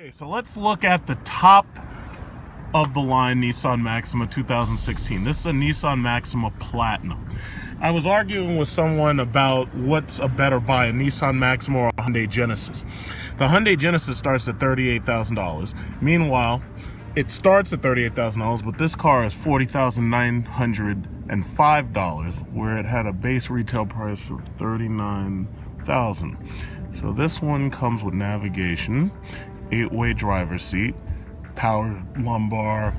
Okay, so let's look at the top of the line Nissan Maxima 2016. This is a Nissan Maxima Platinum. I was arguing with someone about what's a better buy, a Nissan Maxima or a Hyundai Genesis. The Hyundai Genesis starts at $38,000. Meanwhile, it starts at $38,000, but this car is $40,905, where it had a base retail price of $39,000. So this one comes with navigation, 8-way driver's seat, power lumbar,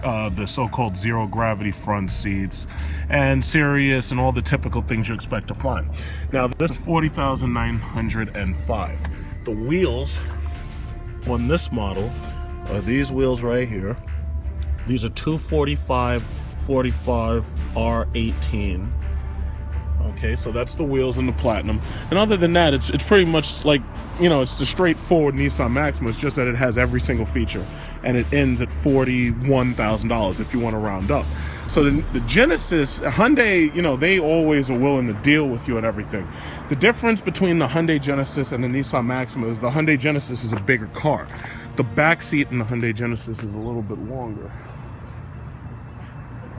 the so-called zero gravity front seats, and Sirius and all the typical things you expect to find. Now this is $40,905. The wheels on this model are these wheels right here. These are 245/45 R18. Okay, so that's the wheels in the Platinum. And other than that, it's pretty much like, you know, it's the straightforward Nissan Maxima. It's just that it has every single feature, and it ends at $41,000 if you want to round up. So the Genesis, Hyundai, you know, they always are willing to deal with you and everything. The difference between the Hyundai Genesis and the Nissan Maxima is the Hyundai Genesis is a bigger car. The back seat in the Hyundai Genesis is a little bit longer.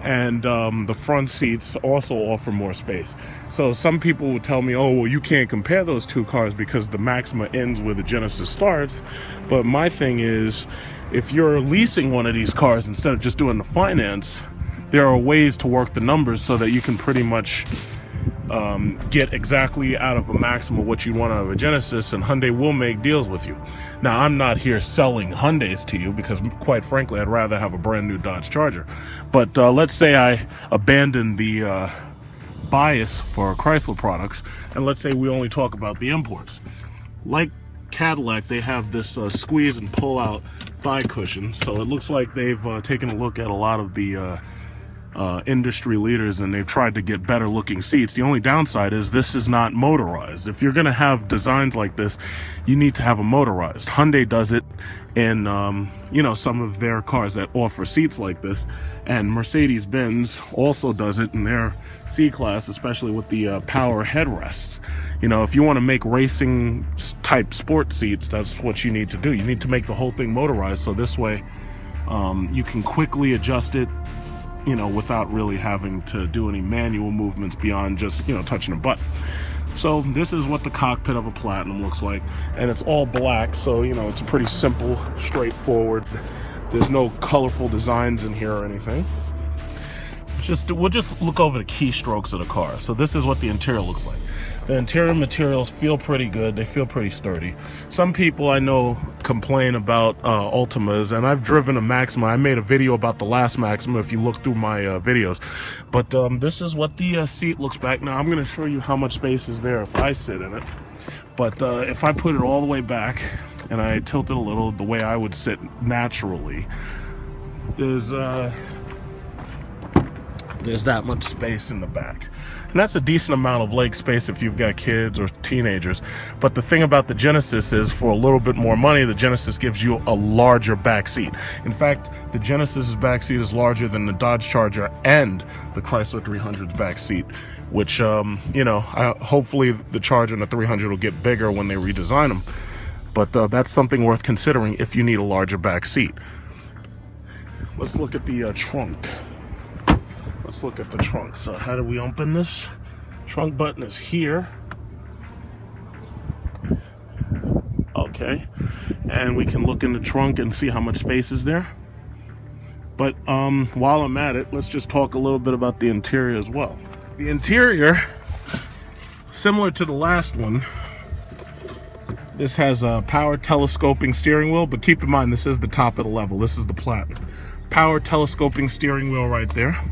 And the front seats also offer more space. So some people would tell me, oh, well, you can't compare those two cars because the Maxima ends where the Genesis starts. But my thing is, if you're leasing one of these cars instead of just doing the finance, there are ways to work the numbers so that you can pretty much get exactly out of a Maxima what you want out of a Genesis, and Hyundai will make deals with you. Now, I'm not here selling Hyundais to you because, quite frankly, I'd rather have a brand new Dodge Charger. But let's say I abandon the bias for Chrysler products, and let's say we only talk about the imports. Like Cadillac, they have this squeeze and pull out thigh cushion, so it looks like they've taken a look at a lot of the industry leaders, and they've tried to get better looking seats. The only downside is this is not motorized. If you're going to have designs like this, you need to have a motorized. Hyundai does it in you know, some of their cars that offer seats like this, and Mercedes-Benz also does it in their C-Class, especially with the power headrests. You know, if you want to make racing type sport seats, that's what you need to do. You need to make the whole thing motorized, so this way you can quickly adjust it, you know, without really having to do any manual movements beyond just, you know, touching a button. So this is what the cockpit of a Platinum looks like, and it's all black, so, you know, it's pretty simple, straightforward. There's no colorful designs in here or anything. We'll just look over the keystrokes of the car. So this is what the interior looks like. The interior materials feel pretty good. They feel pretty sturdy. Some people I know complain about Ultimas, and I've driven a Maxima. I made a video about the last Maxima if you look through my videos. But this is what the seat looks back. Now I'm going to show you how much space is there if I sit in it. But if I put it all the way back and I tilt it a little the way I would sit naturally, there's that much space in the back. And that's a decent amount of leg space if you've got kids or teenagers. But the thing about the Genesis is, for a little bit more money, the Genesis gives you a larger back seat. In fact, the Genesis's back seat is larger than the Dodge Charger and the Chrysler 300's back seat, which, you know, hopefully the Charger and the 300 will get bigger when they redesign them. But that's something worth considering if you need a larger back seat. Let's look at the trunk. Let's look at the trunk. So how do we open this? Trunk button is here. Okay. And we can look in the trunk and see how much space is there. But while I'm at it, let's just talk a little bit about the interior as well. The interior, similar to the last one, this has a power telescoping steering wheel, but keep in mind this is the top of the level. This is the Platinum. Power telescoping steering wheel right there.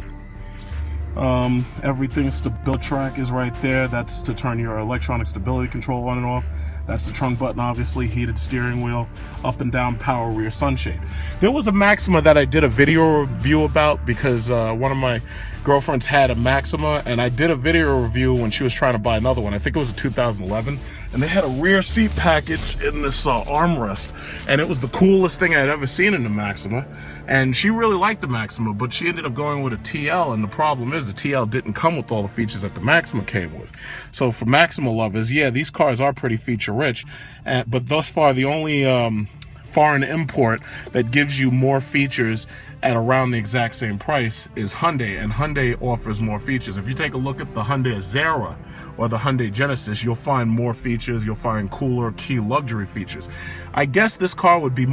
Everything's stability track is right there. That's to turn your electronic stability control on and off. That's the trunk button, obviously. Heated steering wheel, up and down power rear sunshade. There was a Maxima that I did a video review about because one of my girlfriends had a Maxima, and I did a video review when she was trying to buy another one. I think it was a 2011, and they had a rear seat package in this armrest, and it was the coolest thing I had ever seen in the Maxima. And she really liked the Maxima, but she ended up going with a TL, and the problem is the TL didn't come with all the features that the Maxima came with. So for Maxima lovers, yeah, these cars are pretty feature rich, but thus far the only foreign import that gives you more features at around the exact same price is Hyundai, and Hyundai offers more features. If you take a look at the Hyundai Azera or the Hyundai Genesis, you'll find more features, you'll find cooler key luxury features. I guess this car would be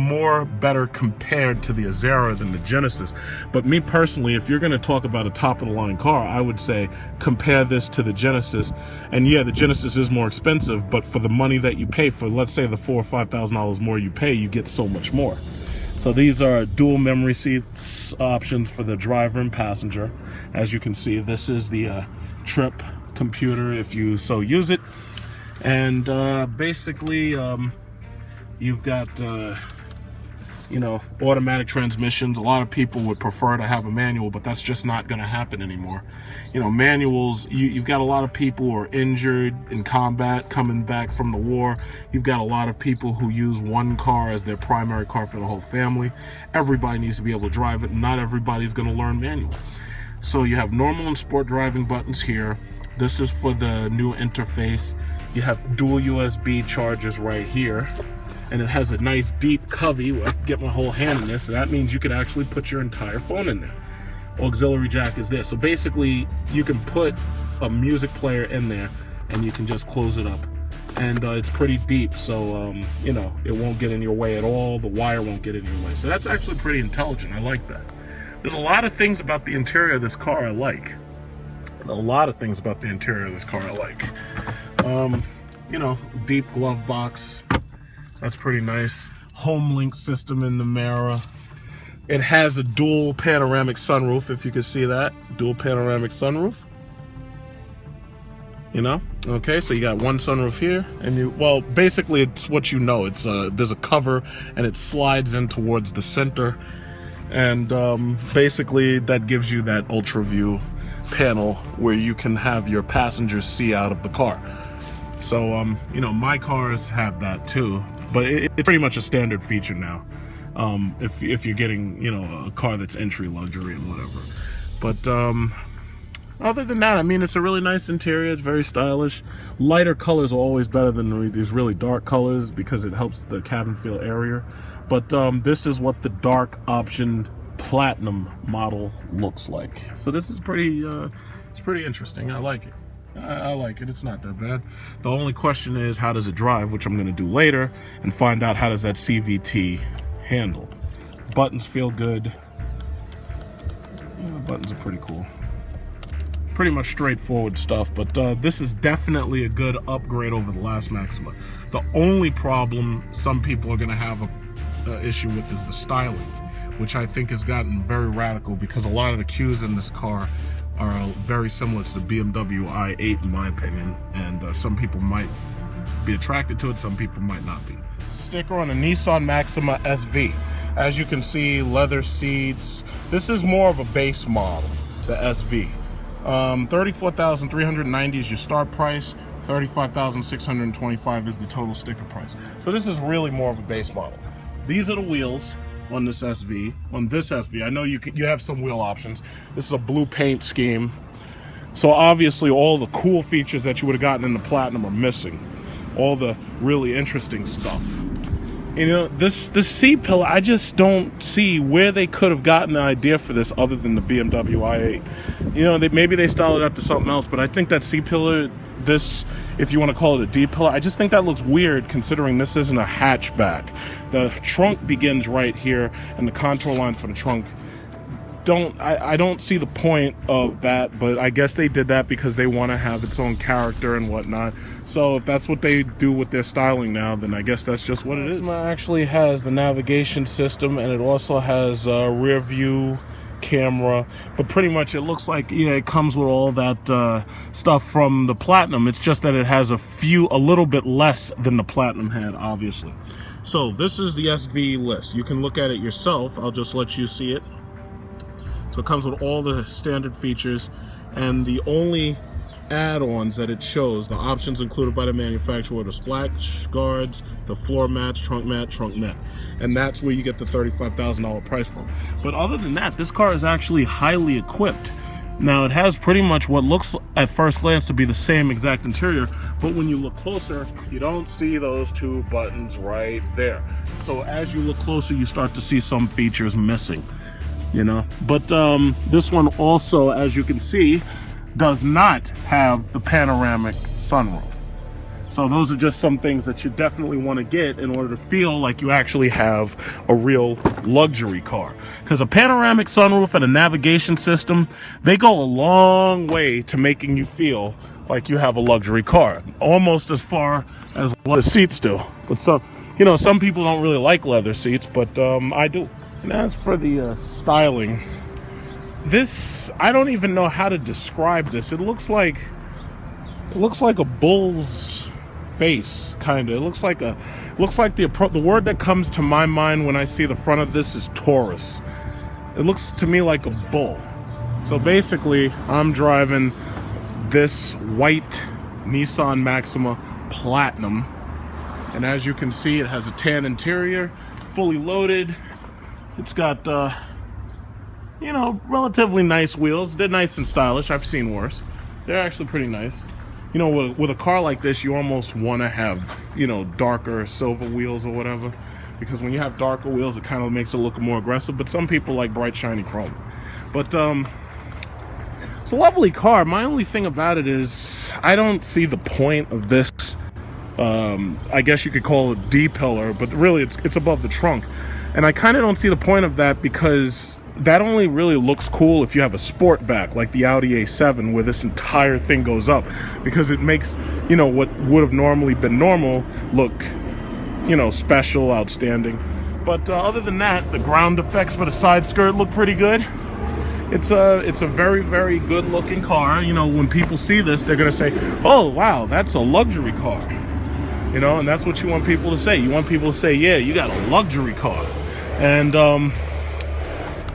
better compared to the Azera than the Genesis, but me personally, if you're gonna talk about a top of the line car, I would say compare this to the Genesis. And yeah, the Genesis is more expensive, but for the money that you pay, for let's say the $4,000 or $5,000 more you pay, you get so much more. So these are dual memory seats options for the driver and passenger. As you can see, this is the trip computer if you so use it. And basically, you've got, you know, automatic transmissions. A lot of people would prefer to have a manual, but that's just not going to happen anymore. You know, manuals, you've got a lot of people who are injured in combat, coming back from the war. You've got a lot of people who use one car as their primary car for the whole family. Everybody needs to be able to drive it. Not everybody's going to learn manual. So you have normal and sport driving buttons here. This is for the new interface. You have dual USB chargers right here. And it has a nice deep covey where I can get my whole hand in this, and that means you could actually put your entire phone in there. Auxiliary jack is this. So basically, you can put a music player in there, and you can just close it up. And it's pretty deep, so you know, it won't get in your way at all. The wire won't get in your way. So that's actually pretty intelligent. I like that. There's a lot of things about the interior of this car I like. A lot of things about the interior of this car I like. You know, deep glove box. That's pretty nice. Home link system in the mirror. It has a dual panoramic sunroof, if you can see that. Dual panoramic sunroof. You know? Okay, so you got one sunroof here, and well, basically it's what you know. It's there's a cover, and it slides in towards the center. And basically that gives you that ultra view panel where you can have your passengers see out of the car. So, you know, my cars have that too. But it's pretty much a standard feature now, if you're getting, you know, a car that's entry luxury and whatever. But other than that, I mean, it's a really nice interior. It's very stylish. Lighter colors are always better than these really dark colors because it helps the cabin feel airier. But this is what the dark optioned platinum model looks like. So this is pretty, it's pretty interesting. I like it. I like it. It's not that bad. The only question is, how does it drive, which I'm going to do later, and find out how does that CVT handle. Buttons feel good. Yeah, the buttons are pretty cool. Pretty much straightforward stuff, but this is definitely a good upgrade over the last Maxima. The only problem some people are going to have a issue with is the styling, which I think has gotten very radical because a lot of the cues in this car are very similar to the BMW i8 in my opinion, and some people might be attracted to it, some people might not be. Sticker on a Nissan Maxima SV. As you can see, leather seats. This is more of a base model, the SV. $34,390 is your start price. $35,625 is the total sticker price. So this is really more of a base model. These are the wheels on this SV. On this SV, I know you have some wheel options. This is a blue paint scheme. So obviously all the cool features that you would have gotten in the Platinum are missing. All the really interesting stuff. You know, this seat pillar, I just don't see where they could have gotten the idea for this other than the BMW i8. You know, maybe they styled it up to something else, but I think that seat pillar, this, if you want to call it a D pillar, I just think that looks weird considering this isn't a hatchback. The trunk begins right here, and the contour line for the trunk, I don't see the point of that, but I guess they did that because they want to have its own character and whatnot. So if that's what they do with their styling now, then I guess that's just what it is. It actually has the navigation system, and it also has a rear view camera, but pretty much it looks like, yeah, it comes with all that stuff from the Platinum. It's just that it has a little bit less than the Platinum had, obviously. So this is the SV list. You can look at it yourself. I'll just let you see it. So it comes with all the standard features, and the only add-ons that it shows, the options included by the manufacturer, the splash guards, the floor mats, trunk net. And that's where you get the $35,000 price from. But other than that, this car is actually highly equipped. Now it has pretty much what looks at first glance to be the same exact interior, but when you look closer, you don't see those two buttons right there. So as you look closer, you start to see some features missing, you know. But this one also, as you can see, does not have the panoramic sunroof. So those are just some things that you definitely want to get in order to feel like you actually have a real luxury car. Because a panoramic sunroof and a navigation system, they go a long way to making you feel like you have a luxury car. Almost as far as leather seats do. But some, you know, some people don't really like leather seats, but I do. And as for the styling, this, I don't even know how to describe this. It looks like a bull's face, kind of. It looks like the word that comes to my mind when I see the front of this is Taurus. It looks to me like a bull. So basically, I'm driving this white Nissan Maxima Platinum, and as you can see, it has a tan interior, fully loaded. It's got you know, relatively nice wheels. They're nice and stylish. I've seen worse. They're actually pretty nice. You know, with a car like this, you almost want to have, you know, darker silver wheels or whatever, because when you have darker wheels, it kind of makes it look more aggressive. But some people like bright, shiny chrome. But it's a lovely car. My only thing about it is I don't see the point of this. I guess you could call it D-pillar, but really it's above the trunk, and I kind of don't see the point of that, because that only really looks cool if you have a sport back like the Audi A7, where this entire thing goes up, because it makes, you know, what would have normally been normal look, you know, special, outstanding. But other than that, the ground effects for the side skirt look pretty good. It's a very, very good looking car. You know, when people see this, they're gonna say, oh wow, that's a luxury car, you know. And that's what you want people to say. You want people to say, yeah, you got a luxury car. And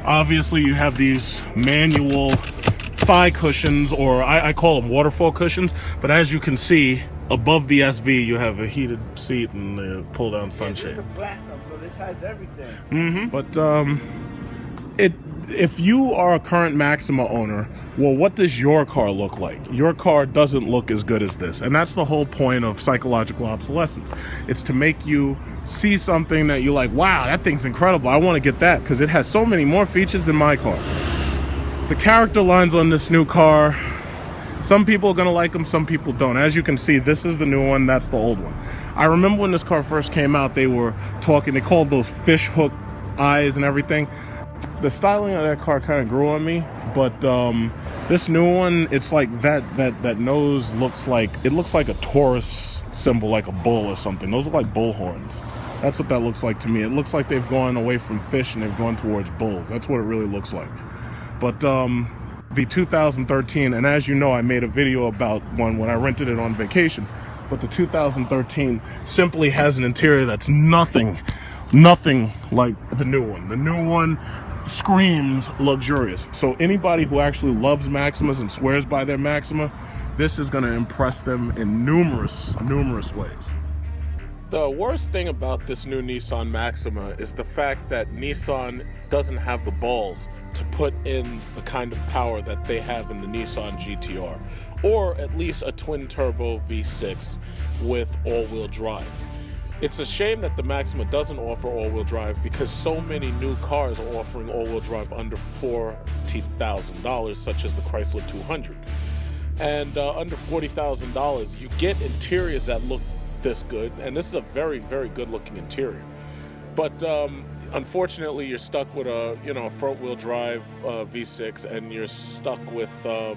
obviously you have these manual thigh cushions, or I call them waterfall cushions, but as you can see, above the SV you have a heated seat and a pull down sunshade. It's a platinum, so this has everything. But if you are a current Maxima owner, well, what does your car look like? Your car doesn't look as good as this, and that's the whole point of psychological obsolescence. It's to make you see something that you're like, wow, that thing's incredible, I want to get that, because it has so many more features than my car. The character lines on this new car, some people are going to like them, some people don't. As you can see, this is the new one, that's the old one. I remember when this car first came out, they were talking, they called those fish hook eyes and everything. The styling of that car kind of grew on me, but this new one, it's like that nose looks like, it looks like a Taurus symbol, like a bull or something. Those look like bull horns. That's what that looks like to me. It looks like they've gone away from fish and they've gone towards bulls. That's what it really looks like. But the 2013, and as you know, I made a video about one when I rented it on vacation, but the 2013 simply has an interior that's nothing like the new one. The new one screams luxurious. So anybody who actually loves Maximas and swears by their Maxima, this is going to impress them in numerous ways. The worst thing about this new Nissan Maxima is the fact that Nissan doesn't have the balls to put in the kind of power that they have in the Nissan GT-R, or at least a twin-turbo V6 with all-wheel drive. It's a shame that the Maxima doesn't offer all-wheel drive, because so many new cars are offering all-wheel drive under $40,000, such as the Chrysler 200. And under $40,000, you get interiors that look this good, and this is a very, very good-looking interior. But unfortunately, you're stuck with a front-wheel drive V6, and you're stuck with a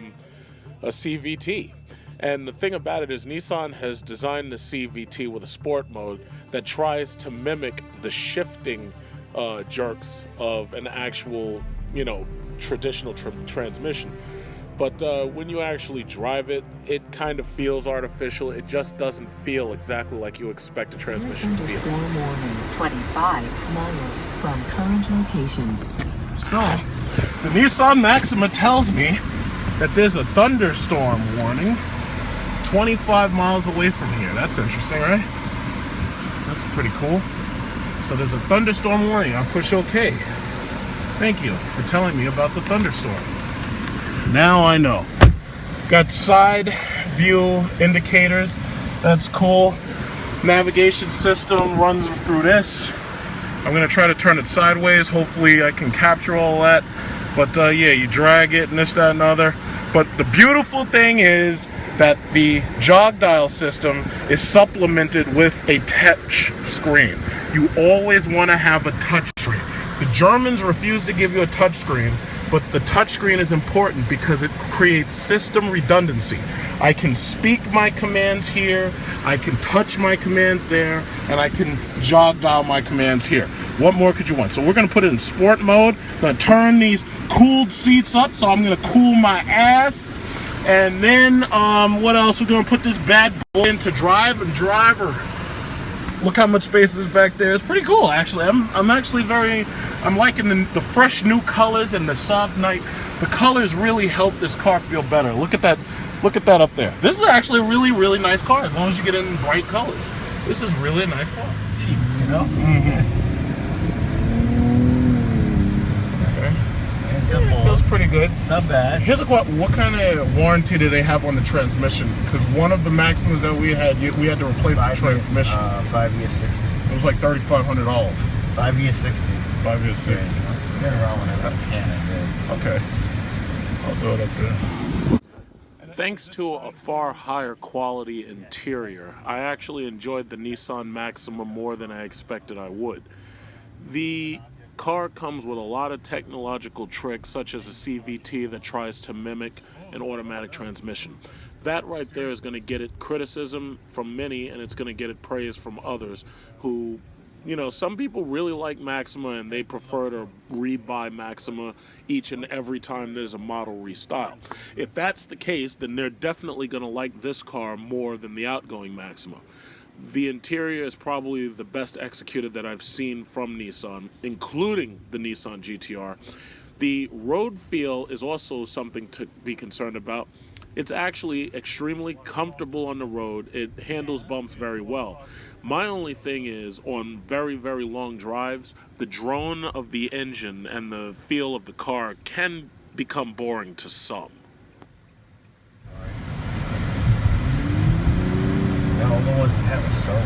CVT. And the thing about it is, Nissan has designed the CVT with a sport mode that tries to mimic the shifting jerks of an actual, traditional transmission. But when you actually drive it, it kind of feels artificial. It just doesn't feel exactly like you expect a transmission to feel. 25 miles from current location. So, the Nissan Maxima tells me that there's a thunderstorm warning 25 miles away from here. That's interesting, right? That's pretty cool. So there's a thunderstorm warning. I'll push OK. Thank you for telling me about the thunderstorm. Now I know. Got side view indicators. That's cool. Navigation system runs through this. I'm gonna try to turn it sideways. Hopefully I can capture all that. But yeah, you drag it and this, that, and other. But the beautiful thing is that the jog dial system is supplemented with a touch screen. You always want to have a touch screen. The Germans refuse to give you a touch screen, but the touch screen is important because it creates system redundancy. I can speak my commands here, I can touch my commands there, and I can jog dial my commands here. What more could you want? So we're going to put it in sport mode. Going to turn these cooled seats up, so I'm going to cool my ass. And then what else? We're going to put this bad boy into drive and driver. Look how much space is back there. It's pretty cool, actually. I'm actually I'm liking the fresh new colors and the soft night. The colors really help this car feel better. Look at that up there. This is actually a really, really nice car as long as you get in bright colors. This is really a nice car. Cheap, you know? It feels pretty good. It's not bad. Here's a question: what kind of warranty do they have on the transmission? Because one of the Maximas that we had to replace the transmission. 5 years 60. It was like $3,500. 5 years 60. 5 years 60. Yeah, get around whenever I can. Okay, I'll do it up there. Thanks to a far higher quality interior, I actually enjoyed the Nissan Maxima more than I expected I would. The car comes with a lot of technological tricks, such as a CVT that tries to mimic an automatic transmission. That right there is going to get it criticism from many, and it's going to get it praise from others who, you know, some people really like Maxima and they prefer to rebuy Maxima each and every time there's a model restyle. If that's the case, then they're definitely going to like this car more than the outgoing Maxima. The interior is probably the best executed that I've seen from Nissan, including the Nissan GTR. The road feel is also something to be concerned about. It's actually extremely comfortable on the road. It handles bumps very well. My only thing is, on very, very long drives, the drone of the engine and the feel of the car can become boring to some. No, no one have a soul.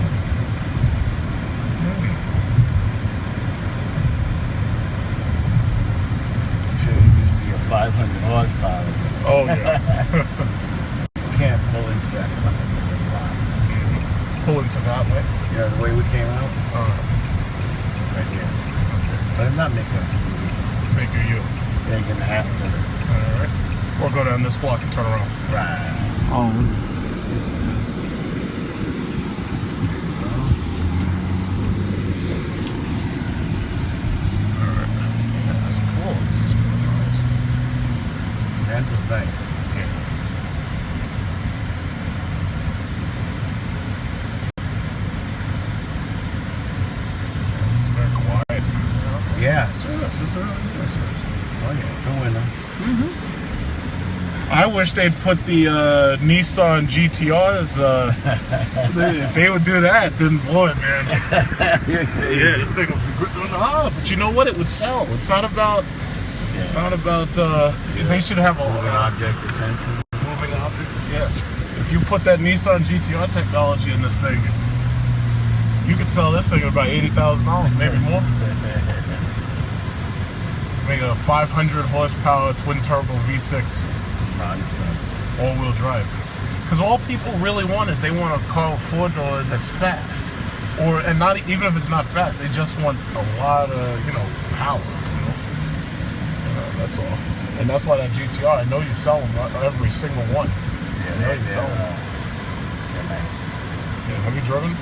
I'm sure it used to be a 500 horsepower. Oh, yeah. You can't pull into that line. Pull into that way? Yeah, the way we came out. Right here. Okay. But I'm not making Make a U. Yeah, you're gonna have to. Alright. Or go down this block and turn around. Right. Oh, That was nice. Yeah. It's very quiet. Yeah. This is really nice. Oh yeah, it's a winner. I wish they'd put the Nissan GTRs. If they would do that, then boy, man. Yeah, this thing would be good. But you know what? It would sell. It's not about. Yeah. It's not about. They should have a moving object attention. Moving object. Yeah. If you put that Nissan GTR technology in this thing, you could sell this thing at about $80,000, maybe more. Make a 500 horsepower twin turbo V6. All-wheel drive. Because all people really want is they want a car with 4 doors that's fast, and not even if it's not fast, they just want a lot of power. That's all. And that's why that GTR, I know you sell them every single one. Yeah, I know you sell them. They're nice. Yeah, have you driven?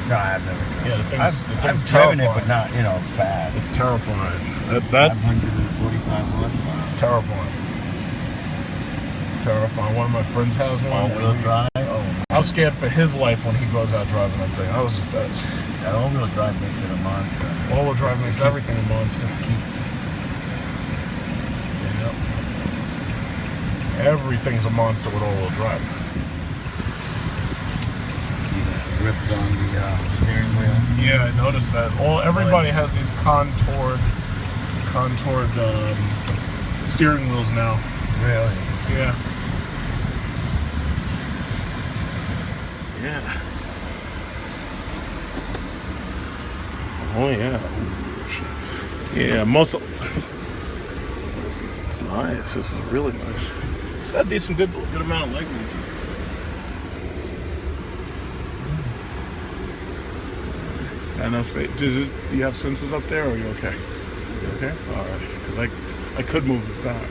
No, I've never driven. Yeah, the thing's I've driven terrifying. it, but not fast. It's terrifying. That 545 horsepower. It's terrifying. Terrifying. One of my friends has one. All-wheel drive. Oh, I was scared for his life when he goes out driving that thing. That all-wheel drive makes it a monster. All-wheel drive makes everything a monster. Yep. Everything's a monster with all-wheel drive. Ripped on the steering wheel. Yeah, I noticed that. Everybody has these contoured steering wheels now. Really? Yeah. Yeah. Oh yeah. Yeah, most of it's nice. This is really nice. It's got a decent good amount of leg room too. Enough space. Do you have sensors up there, or are you okay? You okay? All right. Because I could move it back.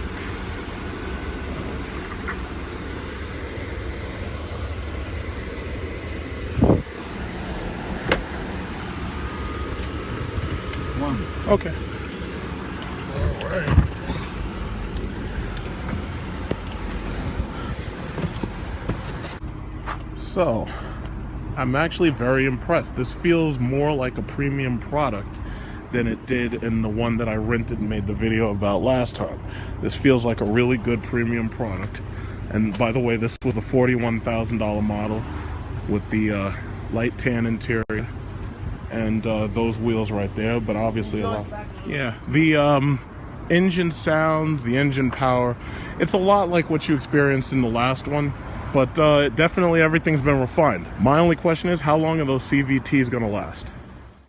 One. Okay. All right. So, I'm actually very impressed. This feels more like a premium product than it did in the one that I rented and made the video about last time. This feels like a really good premium product. And by the way, this was the $41,000 model with the light tan interior and those wheels right there, but obviously a lot. Yeah, the engine sounds, the engine power, it's a lot like what you experienced in the last one, but definitely everything's been refined. My only question is, how long are those CVTs gonna last?